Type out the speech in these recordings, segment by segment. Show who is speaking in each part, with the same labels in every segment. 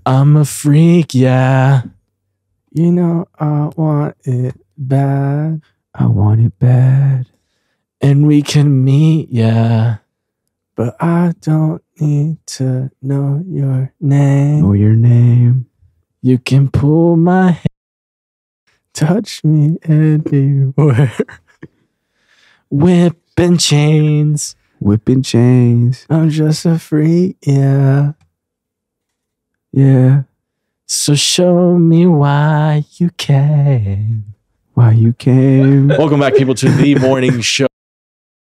Speaker 1: I'm a freak, yeah.
Speaker 2: You know, I want it bad.
Speaker 1: I want it bad. And we can meet, yeah.
Speaker 2: But I don't need to know your name.
Speaker 1: Know your name. You can pull my hair.
Speaker 2: Touch me anywhere.
Speaker 1: Whipping chains.
Speaker 3: Whipping chains.
Speaker 2: I'm just a freak, yeah.
Speaker 3: Yeah.
Speaker 1: So show me why you came.
Speaker 3: Why you came.
Speaker 1: Welcome back, people, to the morning show.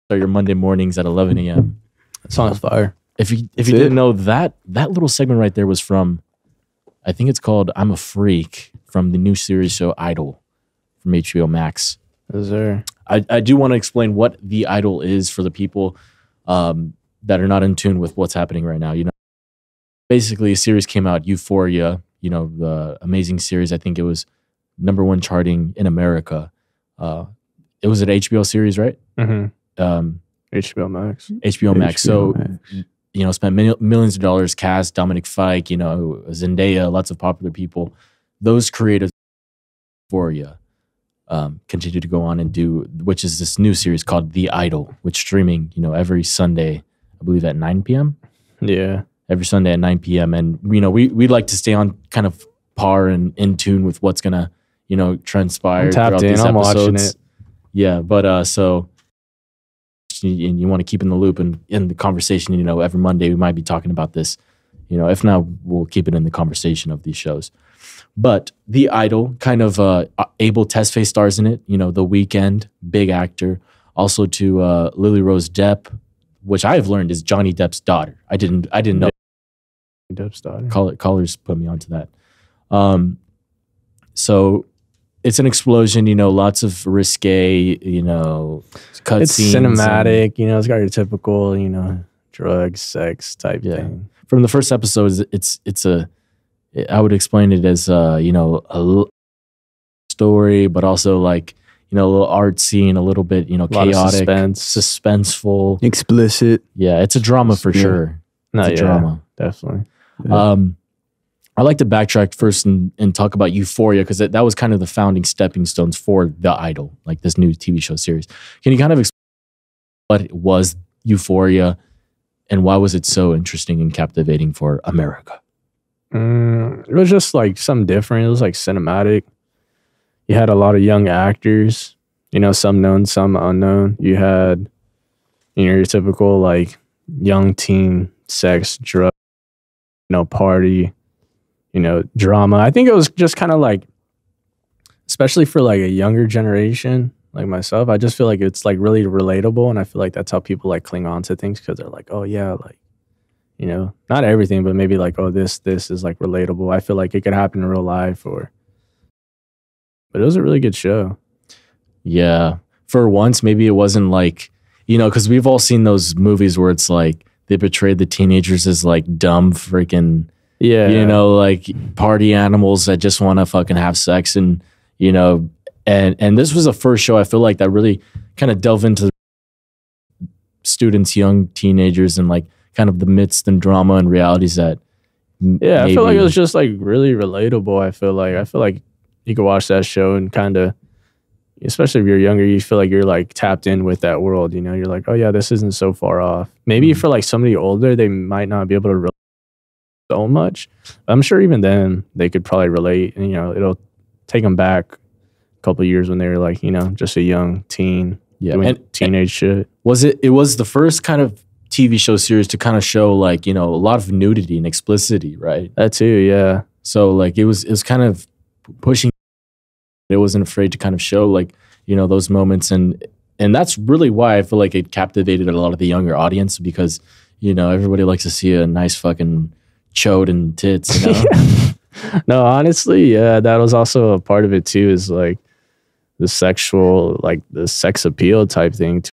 Speaker 1: So your Monday mornings at 11 a.m.
Speaker 2: That song's fire.
Speaker 1: If you didn't know, that little segment right there was from, I think it's called I'm a Freak, from the new series show Idol from HBO Max.
Speaker 2: Is there?
Speaker 1: I do want to explain what the Idol is for the people that are not in tune with what's happening right now. You know, basically a series came out, Euphoria, you know, the amazing series. I think it was #1 charting in America. It was an HBO series, right?
Speaker 2: Mm-hmm. HBO Max.
Speaker 1: HBO Max. So, you know, spent millions of dollars, cast Dominic Fike, you know, Zendaya, lots of popular people. Those creators, Euphoria, continue to go on and do, which is this new series called The Idol, which streaming, you know, every Sunday, I believe at 9 p.m.
Speaker 2: Yeah.
Speaker 1: Every Sunday at 9 p.m. And, you know, we'd like to stay on kind of par and in tune with what's going to, you know, transpire throughout these episodes.
Speaker 2: I'm watching it.
Speaker 1: Yeah, but so... and you want to keep in the loop and in the conversation, you know, every Monday we might be talking about this, you know, if not, we'll keep it in the conversation of these shows. But The Idol, kind of Abel Tesfaye stars in it, you know, The Weeknd, big actor. Also to Lily Rose Depp, which I've learned is Johnny Depp's daughter. I didn't know.
Speaker 2: Depp's daughter.
Speaker 1: Callers put me onto that. So it's an explosion, you know, lots of risque, you know, cutscenes.
Speaker 2: It's cinematic, you know, it's got your typical, you know, drugs, sex type thing.
Speaker 1: From the first episode, I would explain it as, you know, a story, but also like, you know, a little art scene, a little bit, you know, chaotic, suspenseful.
Speaker 3: Explicit.
Speaker 1: Yeah, it's a drama for sure.
Speaker 2: No,
Speaker 1: it's a drama.
Speaker 2: Definitely.
Speaker 3: Yeah.
Speaker 1: I like to backtrack first and talk about Euphoria, because that was kind of the founding stepping stones for The Idol, like this new TV show series. Can you kind of explain what was Euphoria and why was it so interesting and captivating for America?
Speaker 2: It was just like something different. It was like cinematic. You had a lot of young actors, you know, some known, some unknown. You had, you know, your typical like young teen sex, drug, you know, party, you know, drama. I think it was just kind of like, especially for like a younger generation like myself, I just feel like it's like really relatable. And I feel like that's how people like cling on to things, because they're like, oh yeah, like, you know, not everything, but maybe like, oh, this is like relatable. I feel like it could happen in real life, but it was a really good show.
Speaker 1: Yeah. For once, maybe it wasn't like, you know, because we've all seen those movies where it's like they portrayed the teenagers as like dumb freaking,
Speaker 2: yeah,
Speaker 1: you know, like party animals that just want to fucking have sex. And, you know, and this was the first show I feel like that really kind of delved into students, young teenagers, and like kind of the myths and drama and realities that
Speaker 2: I feel like it was just like really relatable. I feel like you could watch that show and kind of, especially if you're younger, you feel like you're like tapped in with that world, you know, you're like, oh yeah, this isn't so far off. Maybe for like somebody older, they might not be able to relate so much. I'm sure even then they could probably relate, and, you know, it'll take them back a couple of years when they were like, you know, just a young teen doing teenage shit.
Speaker 1: It was the first kind of TV show series to kind of show like, you know, a lot of nudity and explicitity, right?
Speaker 2: That too, yeah.
Speaker 1: So like it was kind of pushing. It wasn't afraid to kind of show like, you know, those moments, and that's really why I feel like it captivated a lot of the younger audience, because, you know, everybody likes to see a nice fucking chode and tits, you know?
Speaker 2: No, honestly, yeah, that was also a part of it too, is like the sexual, like the sex appeal type thing too.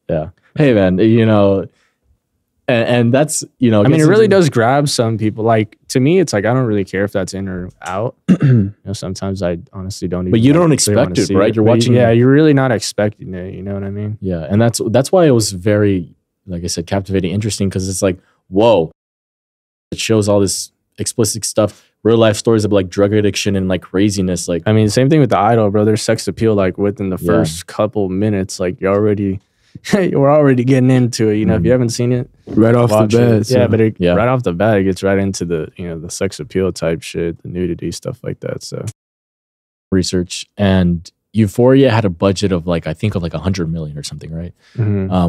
Speaker 1: Yeah. Hey man, you know, and that's, you know,
Speaker 2: I mean, it really does grab some people. Like, to me, it's like, I don't really care if that's in or out. You know, sometimes I honestly don't even.
Speaker 1: But you don't expect it, right? You're watching.
Speaker 2: Yeah, you're really not expecting it. You know what I mean?
Speaker 1: Yeah, and that's why it was very, like I said, captivating, interesting, because it's like, whoa, it shows all this explicit stuff, real life stories of like drug addiction and like craziness. Like,
Speaker 2: I mean, same thing with The Idol, bro. There's sex appeal like within the first couple minutes. Like you're already, we're already getting into it. You know, if you haven't seen it,
Speaker 3: Right off the
Speaker 2: watch it.
Speaker 3: bat. so-
Speaker 2: But
Speaker 1: Yeah.
Speaker 2: right off the bat, it gets right into the the sex appeal type shit, the nudity stuff like that. So
Speaker 1: research, and Euphoria had a budget of like I think of like 100 million or something, right?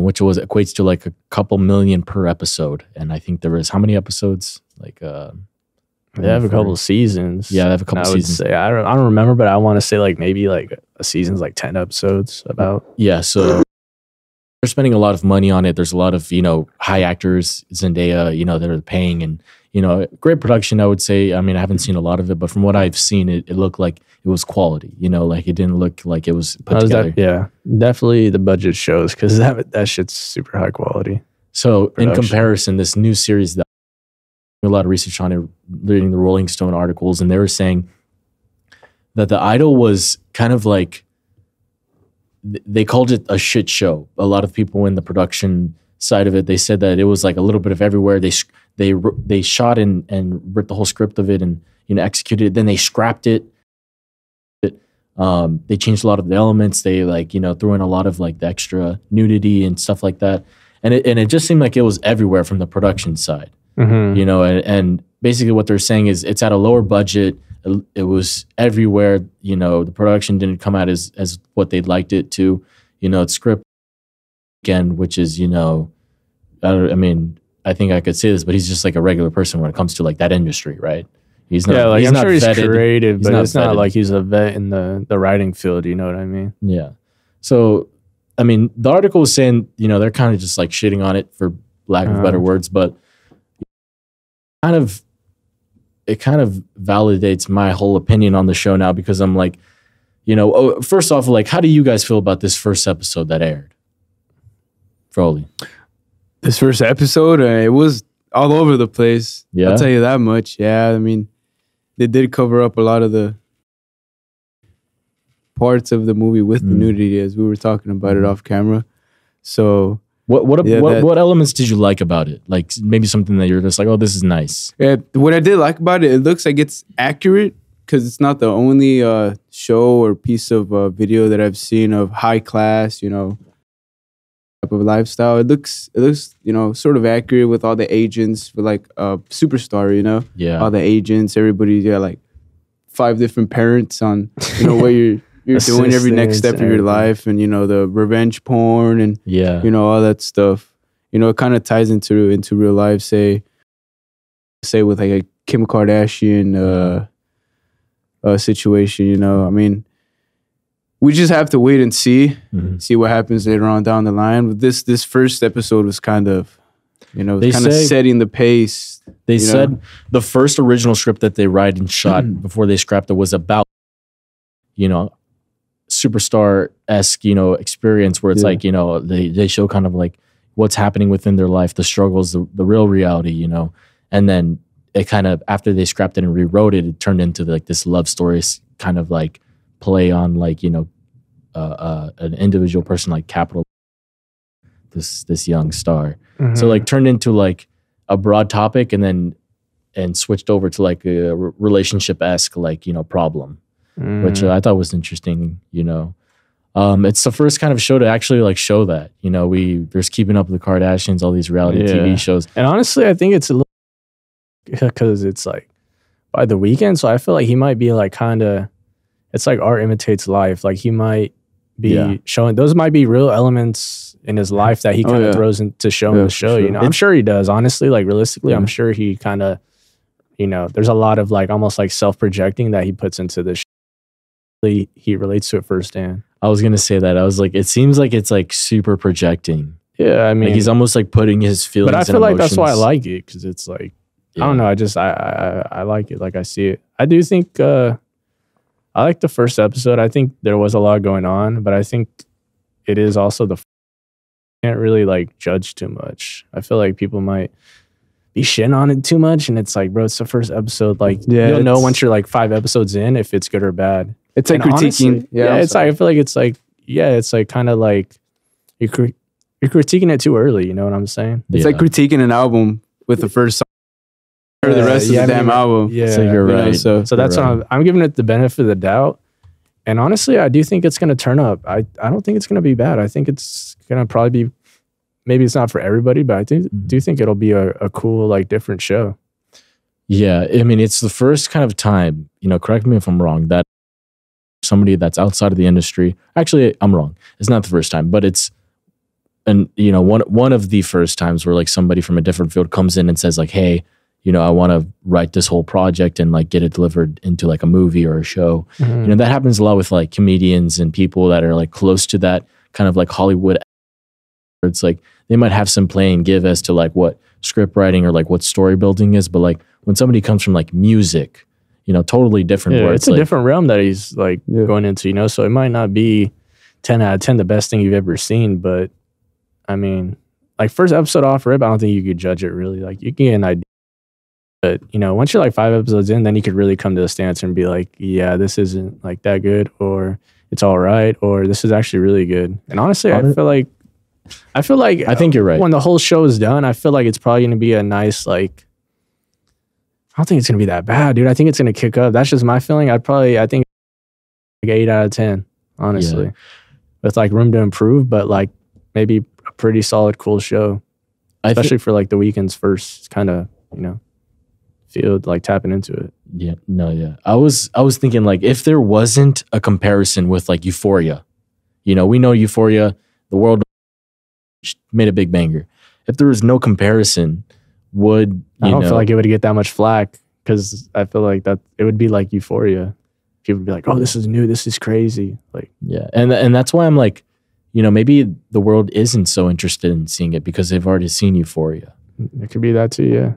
Speaker 1: Which was equates to like a couple million per episode. And I think there was how many episodes? Like
Speaker 2: they have a couple seasons.
Speaker 1: Yeah, they have a couple
Speaker 2: I would
Speaker 1: seasons.
Speaker 2: say I don't remember, but I want to say like maybe like a season's like 10 episodes about.
Speaker 1: Yeah, so they're spending a lot of money on it. There's a lot of high actors, Zendaya, that are paying, and great production. I would say. I mean, I haven't seen a lot of it, but from what I've seen, it looked like it was quality. Like it didn't look like it was put together.
Speaker 2: Yeah, definitely the budget shows because that shit's super high quality.
Speaker 1: So in
Speaker 2: Production.
Speaker 1: comparison, this new series that a lot of research on it, reading the Rolling Stone articles, and they were saying that The Idol was kind of like they called it a shit show. A lot of people in the production side of it, they said that it was like a little bit of everywhere. They shot and wrote the whole script of it and executed it. Then they scrapped it. They changed a lot of the elements. They threw in a lot of like the extra nudity and stuff like that. And it just seemed like it was everywhere from the production side. And basically what they're saying is it's at a lower budget. It was everywhere. The production didn't come out as what they'd liked it to. It's script again, which is I think I could say this, but he's just like a regular person when it comes to like that industry, right? He's not.
Speaker 2: Yeah,
Speaker 1: he's
Speaker 2: I'm
Speaker 1: not
Speaker 2: sure he's
Speaker 1: vetted.
Speaker 2: creative,
Speaker 1: He's
Speaker 2: but
Speaker 1: not
Speaker 2: it's not
Speaker 1: vetted.
Speaker 2: like he's a vet in the writing field. You know what I mean?
Speaker 1: Yeah. So, I mean, the article was saying, they're kind of just like shitting on it for lack of better words, but it kind of validates my whole opinion on the show now because I'm like, first off, like, how do you guys feel about this first episode that aired? Froley.
Speaker 3: This first episode, it was all over the place.
Speaker 1: Yeah?
Speaker 3: I'll tell you that much. Yeah, I mean, they did cover up a lot of the parts of the movie with the nudity, as we were talking about it off camera. So
Speaker 1: What elements did you like about it? Like maybe something that you're just like, oh, this is nice.
Speaker 3: yeah, what I did like about it, it looks like it's accurate because it's not the only show or piece of video that I've seen of high class, type of lifestyle. It looks, sort of accurate with all the agents for like a superstar,
Speaker 1: Yeah.
Speaker 3: all the agents, everybody, like 5 different parents on, what you're doing every next step of your
Speaker 2: Assistants and
Speaker 3: life, and the revenge porn and
Speaker 1: Yeah.
Speaker 3: all that stuff. It kind of ties into real life. Say with like a Kim Kardashian situation. I mean, we just have to wait and see what happens later on down the line. But this first episode was kind of,
Speaker 1: They
Speaker 3: kind of
Speaker 1: say-
Speaker 3: setting the pace.
Speaker 1: They
Speaker 3: you know?
Speaker 1: said the first original script that they write and shot before they scrapped it was about, superstar-esque, experience where it's like, they show kind of like what's happening within their life, the struggles, the real reality, and then it kind of, after they scrapped it and rewrote it, it turned into like this love story kind of like play on like, an individual person like Capital, this young star. So like turned into like a broad topic and switched over to like a relationship-esque like, problem. Which I thought was interesting, It's the first kind of show to actually like show that, there's Keeping Up with the Kardashians, all these reality TV shows.
Speaker 2: And honestly, I think it's a little because it's like by the weekend. So I feel like he might be like kind of, it's like art imitates life. Like he might be showing, those might be real elements in his life that he kind of throws into show in the show.
Speaker 3: sure.
Speaker 2: I'm sure he does. Honestly, like realistically, I'm sure he kind of, there's a lot of like almost like self-projecting that he puts into this. He relates to it firsthand.
Speaker 1: I was gonna say that. I was like, it seems like it's like super projecting.
Speaker 2: Yeah, I mean,
Speaker 1: Like he's almost like putting his feelings.
Speaker 2: but I
Speaker 1: and
Speaker 2: feel like that's why I
Speaker 1: emotions-
Speaker 2: like it because it's like I
Speaker 1: Yeah.
Speaker 2: don't know. I like it. Like I see it. I do think I like the first episode. I think there was a lot going on, but I think it is also can't really like judge too much. I feel like people might be shitting on it too much, and it's like, bro, it's the first episode. Like you'll know once you're like 5 episodes in if it's good or bad.
Speaker 3: It's like
Speaker 2: And
Speaker 3: critiquing.
Speaker 2: honestly, it's like I feel like it's like kind of like you're critiquing it too early. You know what I'm saying?
Speaker 3: It's like critiquing an album with the first song. heard the rest of the damn album.
Speaker 2: Yeah,
Speaker 1: So you're
Speaker 3: You know,
Speaker 1: right.
Speaker 3: so
Speaker 2: So that's
Speaker 1: Right.
Speaker 2: why I'm giving it the benefit of the doubt. And honestly, I do think it's going to turn up. I don't think it's going to be bad. I think it's going to probably be, maybe it's not for everybody, but I do think it'll be a cool, like, different show.
Speaker 1: Yeah, I mean, it's the first kind of time, correct me if I'm wrong, that somebody that's outside of the industry, actually, I'm wrong. It's not the first time, but it's, one of the first times where like somebody from a different field comes in and says like, hey, I want to write this whole project and like get it delivered into like a movie or a show.
Speaker 2: Mhm.
Speaker 1: That happens a lot with like comedians and people that are like close to that kind of like Hollywood. It's like they might have some play and give as to like what script writing or like what story building is, but like when somebody comes from like music, totally different.
Speaker 2: Yeah,
Speaker 1: where
Speaker 2: it's a
Speaker 1: like,
Speaker 2: different realm that he's like
Speaker 3: Yeah.
Speaker 2: going into, so it might not be 10 out of 10 the best thing you've ever seen, but I mean, like first episode off rip, I don't think you could judge it really. Like you can get an idea, but once you're like 5 episodes in, then you could really come to a stance and be like, yeah, this isn't like that good, or it's all right, or this is actually really good. And honestly, I feel like
Speaker 1: I think you're right.
Speaker 2: when the whole show is done, I feel like it's probably going to be a nice, like, I don't think it's going to be that bad, dude. I think it's going to kick up. That's just my feeling. I think like 8 out of 10, honestly, with like room to improve, but like maybe a pretty solid, cool show, especially for like the weekend's first kind of, field, like tapping into it.
Speaker 1: Yeah. I was thinking like if there wasn't a comparison with like Euphoria, we know Euphoria, the world made a big banger. If there was no comparison, would
Speaker 2: I don't feel like it would get that much flack because I feel like that it would be like Euphoria. People would be like, "Oh, this is new. This is crazy." Like,
Speaker 1: yeah, and that's why I'm like, maybe the world isn't so interested in seeing it because they've already seen Euphoria.
Speaker 2: it could be that too. Yeah.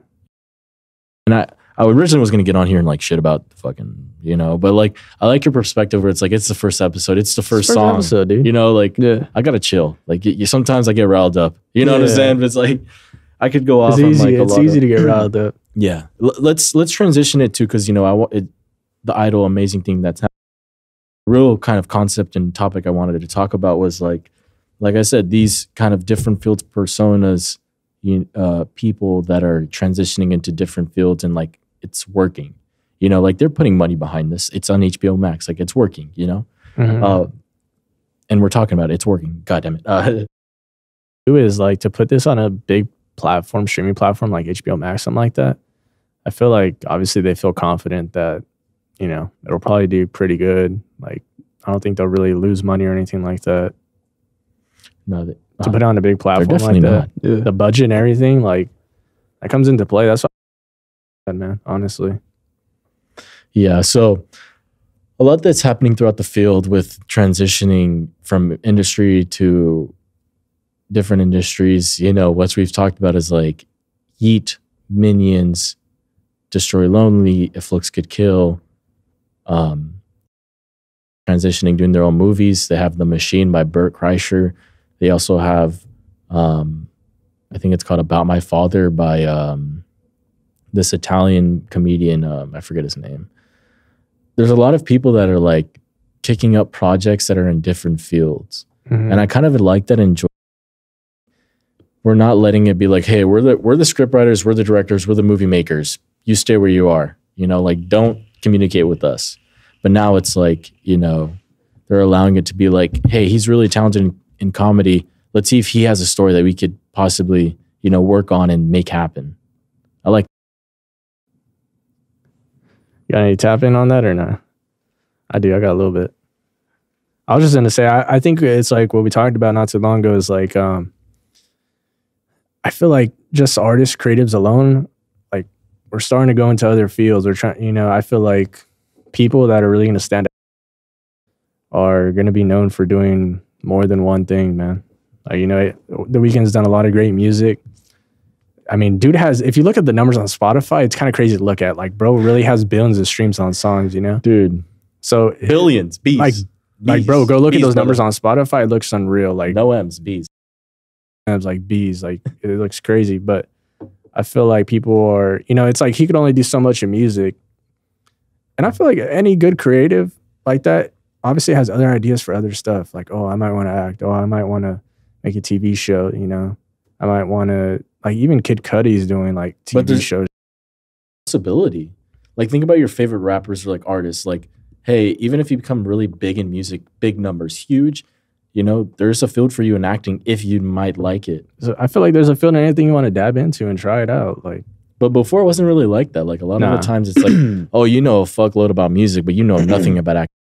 Speaker 1: And I originally was gonna get on here and like shit about the fucking, but like I like your perspective where it's like it's the first episode, it's the first song,
Speaker 2: episode, dude.
Speaker 1: like
Speaker 3: Yeah.
Speaker 1: I gotta chill. Like sometimes I get riled up. You know what I'm
Speaker 2: Yeah.
Speaker 1: saying? But it's like I could go off.
Speaker 2: It's
Speaker 1: on
Speaker 2: easy.
Speaker 1: like a
Speaker 2: It's
Speaker 1: lot
Speaker 2: easy
Speaker 1: of,
Speaker 2: to get riled up.
Speaker 1: Yeah. Let's transition it to because I want it, the idol amazing thing that's happening. Real kind of concept and topic I wanted to talk about was like I said, these kind of different fields personas, people that are transitioning into different fields and like it's working. Like they're putting money behind this. It's on HBO Max. Like it's working.
Speaker 2: Mhm.
Speaker 1: And we're talking about it. It's working. God damn it.
Speaker 2: Who is like to put this on a big platform, streaming platform like HBO Max, something like that. I feel like obviously they feel confident that it'll probably do pretty good. Like I don't think they'll really lose money or anything like that
Speaker 1: No,
Speaker 2: to put it on a big platform
Speaker 1: definitely
Speaker 2: like
Speaker 1: not.
Speaker 2: that.
Speaker 3: Yeah.
Speaker 2: The budget and everything, like that comes into play. That's what man, honestly.
Speaker 1: Yeah, so a lot that's happening throughout the field with transitioning from industry to different industries. What we've talked about is like Yeet, Minions, Destroy Lonely, If Looks Could Kill, transitioning, doing their own movies. They have The Machine by Burt Kreischer. They also have, I think it's called About My Father by this Italian comedian. I forget his name. There's a lot of people that are like kicking up projects that are in different fields.
Speaker 2: Mhm.
Speaker 1: And I kind of like that. Enjoy. We're not letting it be like, hey, we're the script writers, we're the directors, we're the movie makers. You stay where you are. Like don't communicate with us. But now it's like, they're allowing it to be like, hey, he's really talented in comedy. Let's see if he has a story that we could possibly, work on and make happen. I like.
Speaker 2: You got any tap in on that or not? I do. I got a little bit. I was just gonna say, I think it's like what we talked about not too long ago is like, I feel like just artists, creatives alone, like we're starting to go into other fields. We're trying, I feel like people that are really gonna stand out are gonna be known for doing more than one thing, man. Like, The Weeknd's done a lot of great music. I mean, dude has, if you look at the numbers on Spotify, it's kind of crazy to look at. Like, bro really has billions of streams on songs,
Speaker 1: Dude,
Speaker 2: So
Speaker 1: billions, bees.
Speaker 2: like, bro, go look at
Speaker 1: Bees,
Speaker 2: those numbers
Speaker 1: brother.
Speaker 2: on Spotify. It looks unreal. Like,
Speaker 1: No M's, bees.
Speaker 2: it's like bees. Like, it looks crazy. But I feel like people are, it's like he could only do so much in music. And I feel like any good creative like that obviously has other ideas for other stuff. Like, oh, I might want to act. Oh, I might want to make a TV show, I might want to, like, even Kid Cudi's doing like
Speaker 1: But
Speaker 2: TV
Speaker 1: there's-
Speaker 2: shows.
Speaker 1: possibility. Like, think about your favorite rappers or like artists. Like, hey, even if you become really big in music, big numbers, huge, you know, there's a field for you in acting if you might like it.
Speaker 2: So I feel like there's a field in anything you want to dab into and try it out. Like,
Speaker 1: but before it wasn't really like that. Like a lot of the times it's like, oh, you know a fuckload about music, but you know nothing about acting.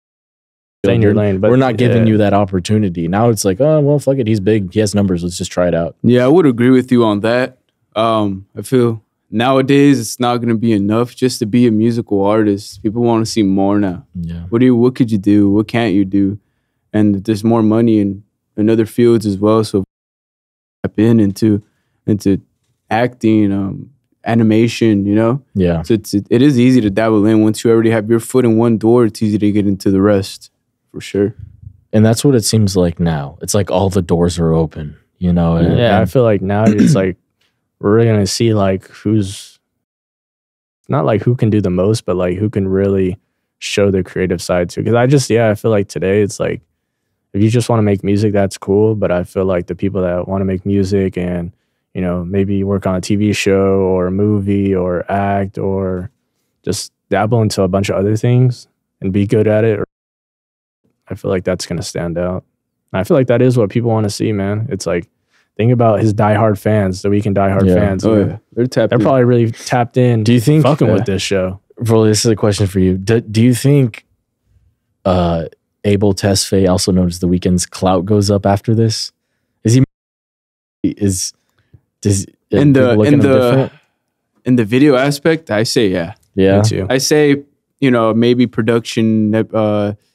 Speaker 2: stay in your lane. But
Speaker 1: We're not giving you that opportunity. Now it's like, oh, well, fuck it. He's big. He has numbers. Let's just try it out.
Speaker 3: Yeah, I would agree with you on that. I feel nowadays it's not going to be enough just to be a musical artist. People want to see more now.
Speaker 1: Yeah.
Speaker 3: What could you do? What can't you do? And there's more money in other fields as well. So tap into acting, animation, you know?
Speaker 1: Yeah.
Speaker 3: So it is easy to dabble in. Once you already have your foot in one door, it's easy to get into the rest, for sure.
Speaker 1: And that's what it seems like now. It's like all the doors are open, you know?
Speaker 2: I feel like now it's like we're really gonna see like who's not like who can do the most, but like who can really show their creative side too. Because I feel like today it's like if you just want to make music, that's cool. But I feel like the people that want to make music and, you know, maybe work on a TV show or a movie or act or just dabble into a bunch of other things and be good at it, I feel like that's gonna stand out. And I feel like that is what people want to see, man. It's like, think about his diehard fans, the Weeknd diehard fans.
Speaker 3: Oh, yeah. They're
Speaker 2: probably really tapped in.
Speaker 1: Do you think
Speaker 2: fucking with this show?
Speaker 1: Bro, this is a question for you. Do you think Abel Tesfaye, also known as The Weeknd's clout, goes up after this? Does
Speaker 3: in the video aspect? I say yeah.
Speaker 1: Yeah.
Speaker 2: Me too.
Speaker 3: I say, you know, maybe production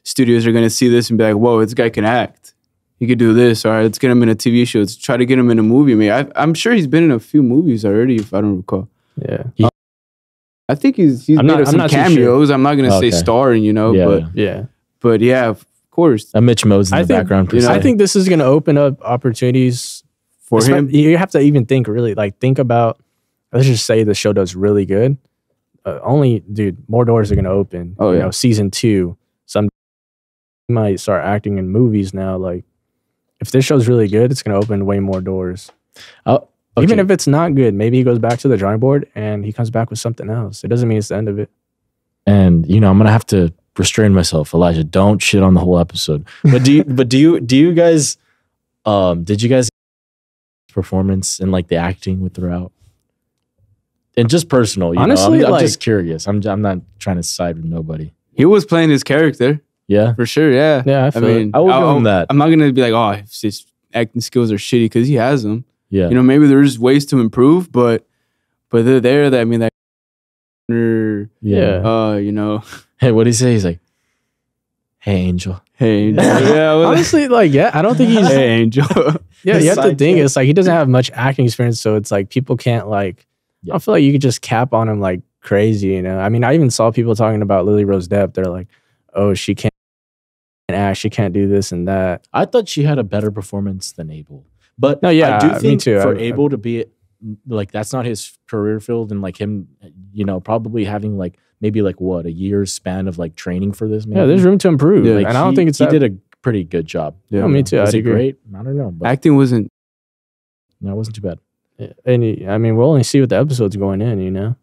Speaker 3: studios are gonna see this and be like, whoa, this guy can act. He could do this. All right, let's get him in a TV show. Let's try to get him in a movie. I'm sure he's been in a few movies already, if I don't recall.
Speaker 2: Yeah.
Speaker 3: I think he's made some cameos. Sure. I'm not going to say starring, you know, but yeah, of course.
Speaker 1: Mitch Mo's in the background.
Speaker 2: You know, I think this is going to open up opportunities
Speaker 3: for him.
Speaker 2: You have to even think about, let's just say the show does really good. More doors are going to open.
Speaker 3: Oh,
Speaker 2: you know, season 2, some might start acting in movies now. Like, if this show's really good, it's going to open way more doors.
Speaker 1: Okay.
Speaker 2: Even if it's not good, maybe he goes back to the drawing board and he comes back with something else. It doesn't mean it's the end of it.
Speaker 1: And, you know, I'm going to have to restrain myself. Elijah, don't shit on the whole episode. But do you guys, did you guys performance and like the acting with throughout? And just personal, you
Speaker 2: honestly,
Speaker 1: know, I'm just curious. I'm not trying to side with nobody.
Speaker 3: He was playing his character.
Speaker 1: Yeah,
Speaker 3: for sure. Yeah,
Speaker 2: I mean,
Speaker 1: I will give him that.
Speaker 3: I'm not gonna be like, oh, his acting skills are shitty, because he has them.
Speaker 1: Yeah,
Speaker 3: you know, maybe there's ways to improve, but they're there. That, I mean, that. You know.
Speaker 1: Hey, what did he say? He's like, "Hey, Angel."
Speaker 3: Hey, Angel. Yeah.
Speaker 2: Honestly, like, I don't think he's.
Speaker 3: Hey, Angel.
Speaker 2: Yeah, you have to think. It's like he doesn't have much acting experience, so it's like people can't like. I don't feel like you could just cap on him like crazy, you know. I mean, I even saw people talking about Lily Rose Depp. They're like, "Oh, she can't act. She can't do this and that."
Speaker 1: I thought she had a better performance than Abel, but
Speaker 2: no, yeah,
Speaker 1: I do think
Speaker 2: me too.
Speaker 1: for Abel to be like, that's not his career field, and like him, you know, probably having like maybe like what, a year's span of like training for this. Maybe.
Speaker 2: Yeah, there's room to improve.
Speaker 1: Yeah,
Speaker 2: like, and I don't think it's
Speaker 1: he did a pretty good job.
Speaker 3: Yeah,
Speaker 2: no, me too.
Speaker 1: Was it great? I don't know. But
Speaker 3: acting wasn't.
Speaker 1: No, it wasn't too bad.
Speaker 2: And I mean, we'll only see what the episode's going in, you know.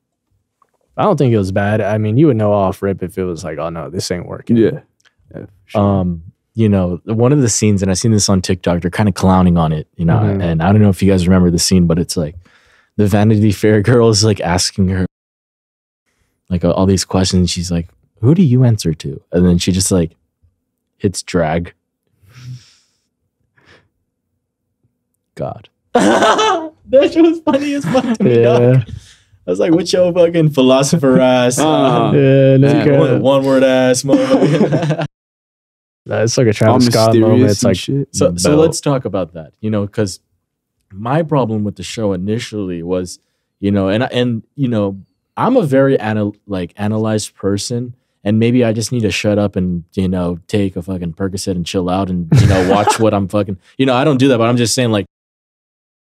Speaker 2: I don't think it was bad. I mean, you would know off rip if it was like, oh no, this ain't working.
Speaker 3: Yeah.
Speaker 1: Sure. You know, one of the scenes, and I seen this on TikTok, they're kind of clowning on it, you know, and I don't know if you guys remember the scene, but it's like the Vanity Fair girl is like asking her like all these questions. She's like, "Who do you answer to?" And then she just like hits drag. God. That shit was funny as fuck to me, dog. I was like, "What your fucking philosopher ass? One word ass, motherfucker."
Speaker 2: It's like a Travis Scott moment. It's like
Speaker 3: shit.
Speaker 1: So let's talk about that. You know, because my problem with the show initially was, you know, and you know, I'm a very analyzed person, and maybe I just need to shut up and, you know, take a fucking Percocet and chill out and, you know, watch what I'm fucking. You know, I don't do that, but I'm just saying, like,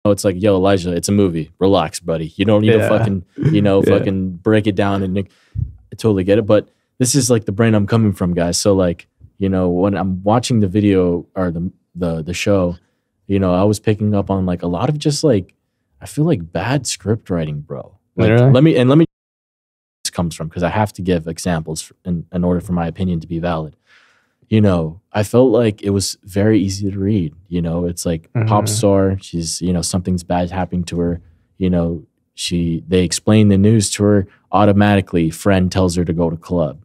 Speaker 1: it's like, yo, Elijah, it's a movie. Relax, buddy. You don't need to fucking, you know, fucking break it down. And I totally get it. But this is like the brain I'm coming from, guys. So like, you know, when I'm watching the video or the show, you know, I was picking up on like a lot of just like, I feel like bad script writing, bro. Like,
Speaker 2: Literally?
Speaker 1: let me comes from, because I have to give examples in order for my opinion to be valid. You know, I felt like it was very easy to read. You know, it's like pop star. She's, you know, something's bad happening to her. You know, they explain the news to her. Automatically, friend tells her to go to club.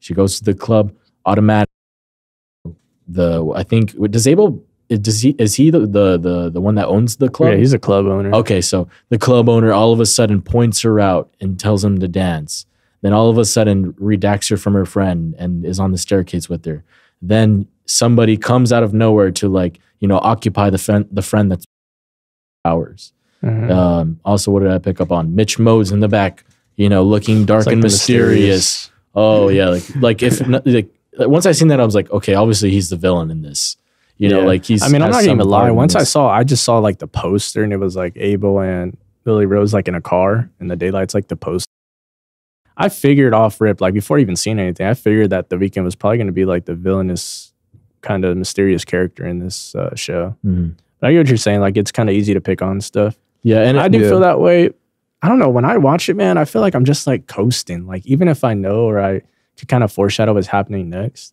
Speaker 1: She goes to the club. Automatically, I think is he the one that owns the club?
Speaker 2: Yeah, he's a club owner.
Speaker 1: Okay, so the club owner all of a sudden points her out and tells him to dance. Then all of a sudden redacts her from her friend and is on the staircase with her. Then somebody comes out of nowhere to, like, you know, occupy the friend that's hours. Also, what did I pick up on? Mitch Mode's in the back, you know, looking dark and mysterious. Oh yeah, like if like once I seen that, I was like, okay, obviously he's the villain in this. You know, like he's.
Speaker 2: I mean, I'm not even lie. Once I just saw like the poster, and it was like Abel and Lily Rose like in a car in the daylights, like the poster. I figured off rip, like before even seeing anything, I figured that The Weeknd was probably going to be like the villainous kind of mysterious character in this show. But I get what you're saying. Like, it's kind of easy to pick on stuff.
Speaker 1: Yeah, and
Speaker 2: I do feel that way. I don't know. When I watch it, man, I feel like I'm just like coasting. Like, even if I know or I could kind of foreshadow what's happening next,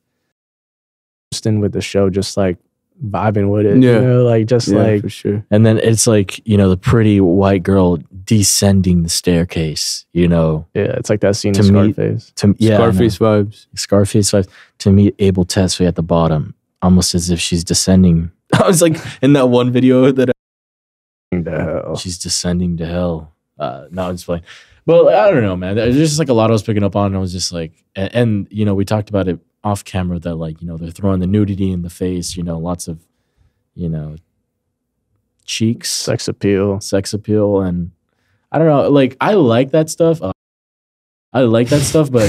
Speaker 2: coasting with the show, just like vibing with it.
Speaker 3: Yeah.
Speaker 2: You know, like just like
Speaker 3: for sure.
Speaker 1: And then it's like, you know, the pretty white girl descending the staircase, you know.
Speaker 2: Yeah, it's like that scene in Scarface.
Speaker 3: Scarface vibes.
Speaker 1: Scarface vibes. To meet Abel Tesfaye at the bottom, almost as if she's descending. I was like, in that one video that she's descending to hell. No, I'm just playing. But I don't know, man. There's just like a lot I was picking up on. And I was just like, and you know, we talked about it off camera that, like, you know, they're throwing the nudity in the face, you know, lots of, you know, cheeks,
Speaker 2: sex appeal.
Speaker 1: And I don't know, like, I like that stuff. But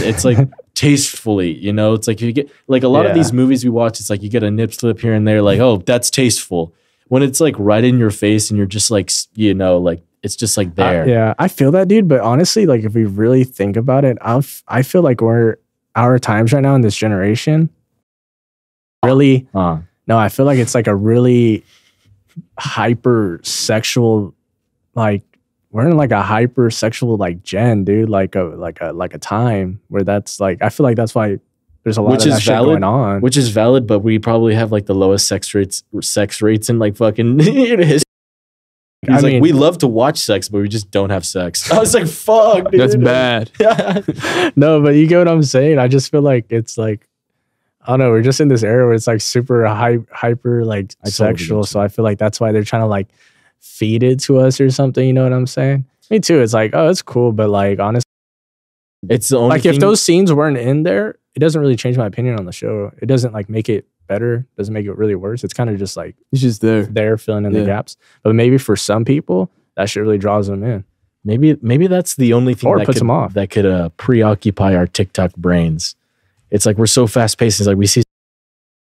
Speaker 1: it's like tastefully, you know. It's like you get like a lot of these movies we watch, it's like you get a nip slip here and there, like, oh, that's tasteful. When it's like right in your face and you're just like, you know, like it's just like there.
Speaker 2: Yeah, I feel that, dude. But honestly, like if we really think about it, I feel like our times right now in this generation, really, no, I feel like it's like a really hyper sexual, like we're in like a hyper sexual like gen, dude, like a time where that's like, I feel like that's why there's a lot of that shit going on.
Speaker 1: Which is valid, but we probably have like the lowest sex rates in like fucking history. He's like, we love to watch sex, but we just don't have sex. I was like, fuck, dude.
Speaker 3: That's bad.
Speaker 2: No, but you get what I'm saying. I just feel like it's like, I don't know, we're just in this era where it's like super hyper like sexual. Totally, so I feel like that's why they're trying to like feed it to us or something. You know what I'm saying? Me too. It's like, oh, it's cool, but like honestly,
Speaker 1: it's the only
Speaker 2: like if those scenes weren't in there, it doesn't really change my opinion on the show. It doesn't like make it better, doesn't make it really worse. It's kind of just like
Speaker 3: it's just there
Speaker 2: filling in the gaps. But maybe for some people that shit really draws them in.
Speaker 1: Maybe that's the only thing
Speaker 2: that puts them off,
Speaker 1: that could preoccupy our TikTok brains. It's like we're so fast paced. It's like we see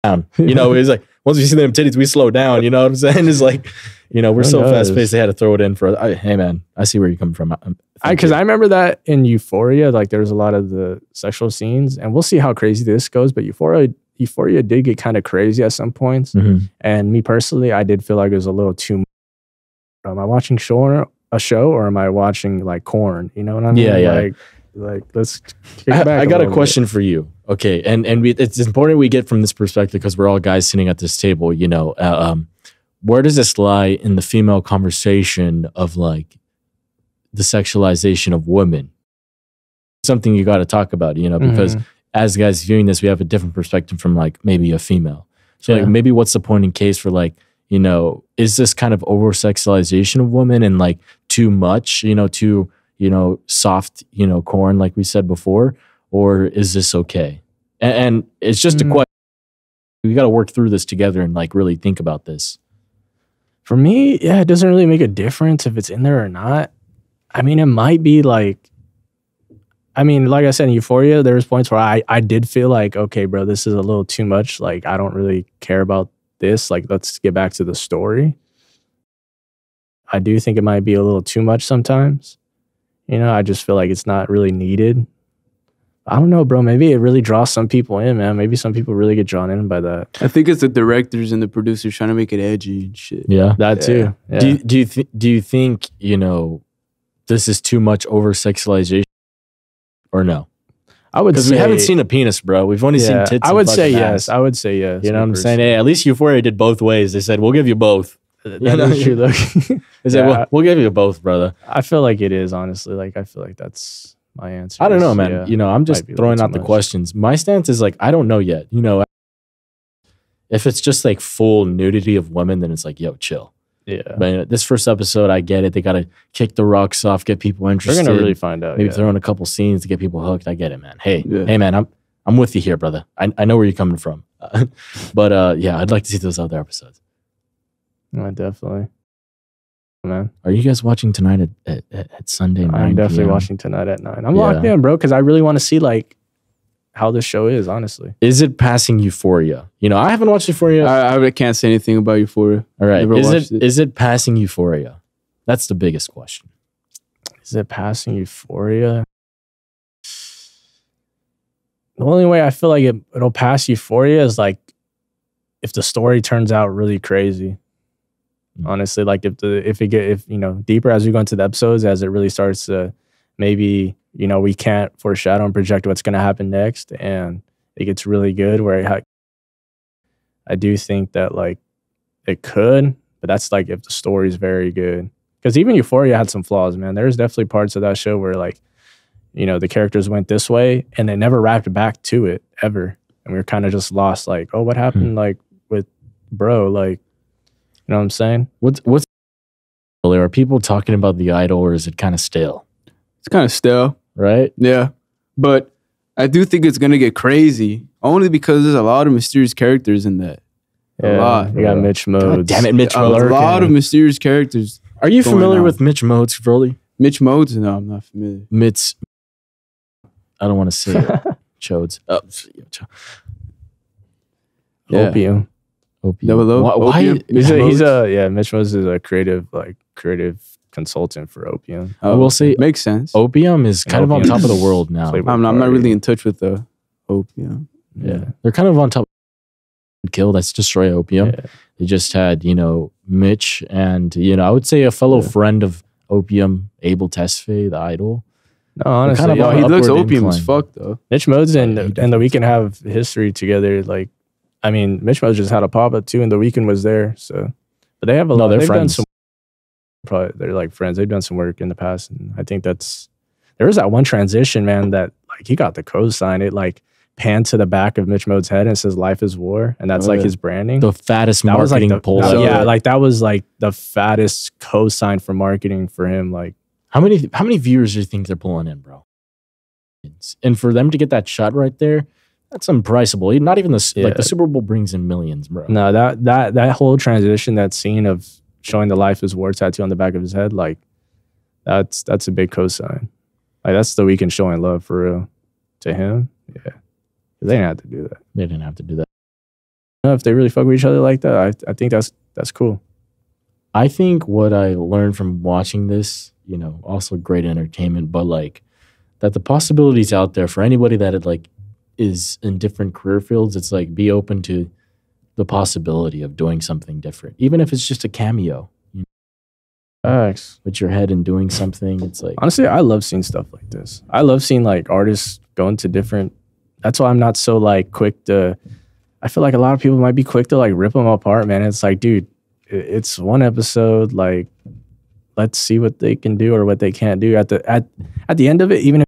Speaker 1: down, you know. It's like once we see them titties, we slow down. You know what I'm saying? It's like, you know, we're so fast paced. They had to throw it in for. Hey man, I see where you're coming from.
Speaker 2: Because I remember that in Euphoria, like there was a lot of the sexual scenes, and we'll see how crazy this goes. But Euphoria did get kind of crazy at some points, and me personally, I did feel like it was a little too much. Am I watching a show, or am I watching like Korn? You know what I mean?
Speaker 1: Yeah.
Speaker 2: Like let's kick back.
Speaker 1: I got a question for you. Okay, and it's important we get from this perspective because we're all guys sitting at this table. You know, where does this lie in the female conversation of like the sexualization of women? Something you got to talk about, you know, because as guys viewing this, we have a different perspective from like maybe a female. So like maybe what's the point in case for like, you know, is this kind of over sexualization of women and like too much, you know, too, you know, soft, you know, corn, like we said before, or is this okay? And it's just a question. We got to work through this together and like really think about this.
Speaker 2: For me, yeah, it doesn't really make a difference if it's in there or not. I mean, it might be like, I mean, like I said, in Euphoria, there was points where I did feel like, okay, bro, this is a little too much. Like, I don't really care about this. Like, let's get back to the story. I do think it might be a little too much sometimes. You know, I just feel like it's not really needed. I don't know, bro. Maybe it really draws some people in, man. Maybe some people really get drawn in by that.
Speaker 3: I think it's the directors and the producers trying to make it edgy and shit.
Speaker 1: Yeah.
Speaker 2: That too. Yeah.
Speaker 1: Do you think, you know, this is too much over sexualization? or no?
Speaker 2: I would
Speaker 1: Because
Speaker 2: say
Speaker 1: we haven't seen a penis, bro. We've only seen tits.
Speaker 2: I
Speaker 1: and
Speaker 2: would say
Speaker 1: fucking
Speaker 2: yes.
Speaker 1: ass.
Speaker 2: I would say yes.
Speaker 1: You know what I'm saying? Hey, at least Euphoria did both ways. They said, we'll give you both.
Speaker 2: That
Speaker 1: You know?
Speaker 2: is true. Look,
Speaker 1: They said,
Speaker 2: Yeah.
Speaker 1: we'll give you both, brother.
Speaker 2: I feel like it is, honestly. Like, I feel like that's my answer.
Speaker 1: I don't know,
Speaker 2: is,
Speaker 1: man.
Speaker 2: yeah,
Speaker 1: You know, I'm just
Speaker 2: might be a
Speaker 1: throwing
Speaker 2: little
Speaker 1: out
Speaker 2: too
Speaker 1: the
Speaker 2: much.
Speaker 1: questions. My stance is like, I don't know yet. You know, if it's just like full nudity of women, then it's like, yo, chill.
Speaker 2: Yeah.
Speaker 1: But this first episode, I get it. They got to kick the rocks off, get people
Speaker 2: They're
Speaker 1: interested.
Speaker 2: going to really find out.
Speaker 1: Maybe
Speaker 2: yeah.
Speaker 1: throw in a couple scenes to get people hooked. I get it, man. Hey,
Speaker 3: Yeah.
Speaker 1: hey, man, I'm with you here, brother. I know where you're coming from. But yeah, I'd like to see those other episodes.
Speaker 2: Yeah, definitely. Man,
Speaker 1: Are you guys watching tonight at Sunday 9
Speaker 2: I'm definitely
Speaker 1: PM?
Speaker 2: watching tonight at 9. I'm
Speaker 1: Yeah.
Speaker 2: locked in, bro, because I really want to see like how this show is, honestly.
Speaker 1: Is it passing Euphoria? You know, I haven't watched Euphoria.
Speaker 3: I can't say anything about Euphoria.
Speaker 1: All right.
Speaker 3: Never watched it.
Speaker 1: Is it passing Euphoria? That's the biggest question.
Speaker 2: Is it passing Euphoria? The only way I feel like it'll pass Euphoria is like if the story turns out really crazy.
Speaker 1: Mm.
Speaker 2: Honestly, like if you know deeper as we go into the episodes, as it really starts to maybe we can't foreshadow and project what's going to happen next, and it gets really good. Where I do think that like it could, but that's like if the story is very good. Because even Euphoria had some flaws, man. There's definitely parts of that show where like the characters went this way and they never wrapped back to it ever, and we were kind of just lost. Like, oh, what happened? Like with bro, like. You know what I'm saying?
Speaker 1: What's are people talking about The Idol, or is it kind of stale?
Speaker 3: It's kind of stale.
Speaker 1: Right?
Speaker 3: Yeah. But I do think it's going to get crazy only because there's a lot of mysterious characters in that. A lot.
Speaker 2: You got Mitch Modes.
Speaker 1: God damn it, Mitch
Speaker 3: A
Speaker 1: Modes.
Speaker 3: lot of mysterious characters.
Speaker 1: Are you
Speaker 3: going
Speaker 1: familiar
Speaker 3: on.
Speaker 1: with Mitch Modes, Broly?
Speaker 3: Mitch Modes? No, I'm not familiar.
Speaker 1: I don't want to say it. Chodes.
Speaker 3: Yeah.
Speaker 2: Opium.
Speaker 1: Opium.
Speaker 3: Double O?
Speaker 1: Why?
Speaker 3: Opium?
Speaker 2: He's
Speaker 3: Modes?
Speaker 2: Mitch Modes is a creative consultant for Opium.
Speaker 1: I will say
Speaker 3: makes sense.
Speaker 1: Opium is
Speaker 2: And
Speaker 1: kind of on
Speaker 2: Opium
Speaker 1: top of the
Speaker 2: is
Speaker 1: world now.
Speaker 2: Playboy
Speaker 3: I'm not
Speaker 2: Cardi.
Speaker 3: really in touch with the Opium.
Speaker 2: Yeah.
Speaker 1: They're kind of on top. Kill, that's destroy Opium.
Speaker 2: Yeah.
Speaker 1: They just had, Mitch and, I would say a fellow friend of Opium, Abel Tesfaye, the Idol.
Speaker 2: No, honestly,
Speaker 1: kind of
Speaker 3: Yo,
Speaker 1: on
Speaker 3: he looks
Speaker 1: upward
Speaker 3: Opium as
Speaker 1: incline.
Speaker 3: fuck though.
Speaker 2: Mitch Modes and
Speaker 1: Yeah, he
Speaker 2: The
Speaker 1: definitely
Speaker 2: Weeknd have history together. Like, I mean, Mitch Modes just had a pop up too, and The Weeknd was there. So, but they have a lot.
Speaker 1: they're
Speaker 2: They've done
Speaker 1: friends.
Speaker 2: some. Probably they're like friends. They've done some work in the past, and I think there was that one transition, man, that like he got the co-sign. It like panned to the back of Mitch Modes' head and it says "Life is War," and that's
Speaker 3: Oh,
Speaker 2: like
Speaker 3: yeah.
Speaker 2: his branding.
Speaker 1: The fattest
Speaker 2: That was like
Speaker 1: marketing
Speaker 2: the,
Speaker 1: poll.
Speaker 2: that-
Speaker 1: ever.
Speaker 2: yeah, like that was like the fattest co-sign for marketing for him. Like,
Speaker 1: How many viewers do you think they're pulling in, bro? And for them to get that shot right there, that's unpriceable. Not even the
Speaker 2: Yeah.
Speaker 1: Super Bowl brings in millions, bro.
Speaker 2: no, that whole transition, that scene of showing the "Life is War" tattoo on the back of his head, like that's a big cosign. Like that's The Weeknd showing love for real to him. Yeah, they didn't have to do that.
Speaker 1: They didn't have to do that.
Speaker 2: If they really fuck with each other like that, I think that's cool.
Speaker 1: I think what I learned from watching this, also great entertainment, but like that the possibilities out there for anybody that is in different career fields, it's like be open to the possibility of doing something different, even if it's just a cameo.
Speaker 2: Thanks.
Speaker 1: With your head and doing something, it's like
Speaker 2: Honestly, I love seeing stuff like this. I love seeing like artists go into different. That's why I'm not so like quick to. I feel like a lot of people might be quick to like rip them apart, man. It's like, dude, it's one episode. Like, let's see what they can do or what they can't do at the end of it. Even if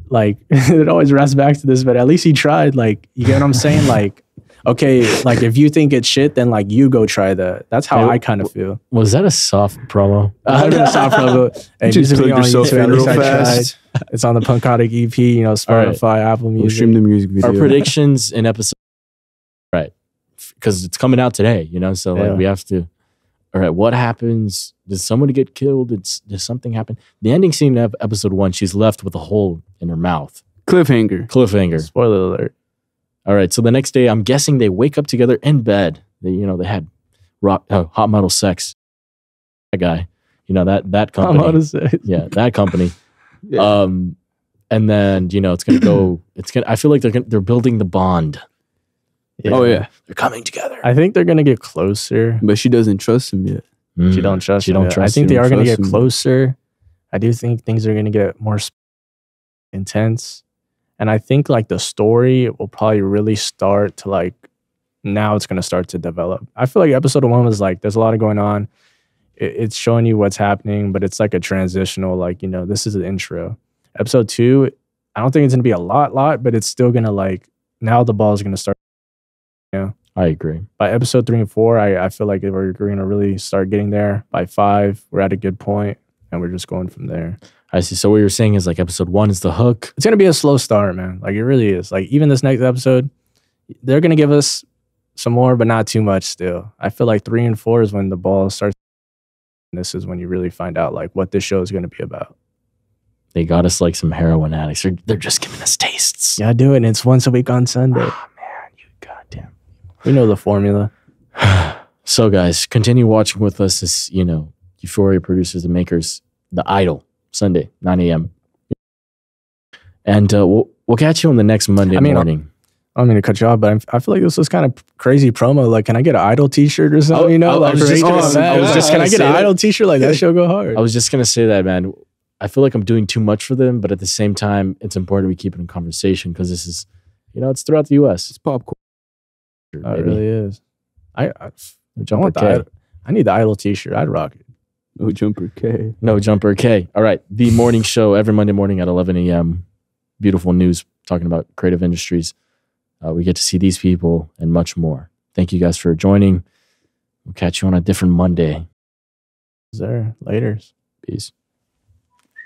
Speaker 2: like it always wraps back to this, but at least he tried. Like, you get what I'm saying? Like, okay, like if you think it's shit, then like you go try that. That's how I kind of feel.
Speaker 1: was that a soft promo?
Speaker 2: 100% promo. Hey,
Speaker 3: Just
Speaker 2: music video
Speaker 3: plug
Speaker 2: on
Speaker 3: yourself
Speaker 2: YouTube,
Speaker 3: in
Speaker 2: at least
Speaker 3: real
Speaker 2: I
Speaker 3: fast.
Speaker 2: tried. It's on the Punkotic EP, Spotify, Apple
Speaker 3: We'll
Speaker 2: Music.
Speaker 3: stream the music video.
Speaker 1: Our predictions in episode, right? Because it's coming out today, so
Speaker 2: Yeah.
Speaker 1: like we have to. All right, what happens? Does somebody get killed? Does something happen? The ending scene of episode 1, she's left with a hole in her mouth.
Speaker 3: Cliffhanger.
Speaker 1: Cliffhanger.
Speaker 2: Spoiler alert.
Speaker 1: All right, so the next day, I'm guessing they wake up together in bed. They had hot metal sex. That guy, that company.
Speaker 2: I'm about to say.
Speaker 1: Yeah, that company.
Speaker 3: Yeah.
Speaker 1: And then it's gonna go. I feel like they're building the bond.
Speaker 3: Oh yeah,
Speaker 1: They're coming together.
Speaker 2: I think they're gonna get closer.
Speaker 3: but she doesn't trust him yet.
Speaker 2: She don't trust.
Speaker 1: She don't
Speaker 2: him.
Speaker 1: trust
Speaker 2: I think
Speaker 3: him.
Speaker 2: they are gonna
Speaker 3: Trust
Speaker 2: get
Speaker 3: him.
Speaker 2: closer. I do think things are gonna get more. intense. And I think like the story will probably really start to like, now it's going to start to develop. I feel like episode 1 was like, there's a lot going on. It's showing you what's happening, but it's like a transitional, like, you know, this is the intro. Episode 2, I don't think it's going to be a lot, but it's still going to like, now the ball is going to start, you know.
Speaker 1: I agree.
Speaker 2: By episode 3 and 4, I feel like we're going to really start getting there. By 5, we're at a good point, and we're just going from there.
Speaker 1: I see. So what you're saying is like episode 1 is the hook.
Speaker 2: It's going to be a slow start, man. Like, it really is. Like, even this next episode, they're going to give us some more, but not too much still. I feel like 3 and 4 is when the ball starts. And this is when you really find out like what this show is going to be about.
Speaker 1: They got us like some heroin addicts. They're just giving us tastes.
Speaker 2: Yeah, do it. And it's once a week on Sunday.
Speaker 1: Oh, man, you goddamn.
Speaker 2: We know the formula.
Speaker 1: So, guys, continue watching with us as, you know, Euphoria producers and makers, The Idol, Sunday, 9 a.m. And we'll catch you on the next Monday morning.
Speaker 2: I don't mean to cut you off, but I feel like this was kind of crazy promo. Like, can I get an Idol t-shirt or something? You know,
Speaker 1: I was just gonna say,
Speaker 2: can I get an Idol t-shirt? Like, that show go hard.
Speaker 1: I was just going to say that, man. I feel like I'm doing too much for them, but at the same time, it's important we keep it in conversation because this is, you know, it's throughout the U.S.
Speaker 3: It's popcorn.
Speaker 2: It really is. I
Speaker 1: Jumper K.
Speaker 2: I need the Idol t-shirt. I'd rock it.
Speaker 3: No Jumper K.
Speaker 1: No Jumper K. All right. The morning show every Monday morning at 11 a.m. Beautiful news talking about creative industries. We get to see these people and much more. Thank you guys for joining. We'll catch you on a different Monday.
Speaker 2: Later.
Speaker 1: Peace.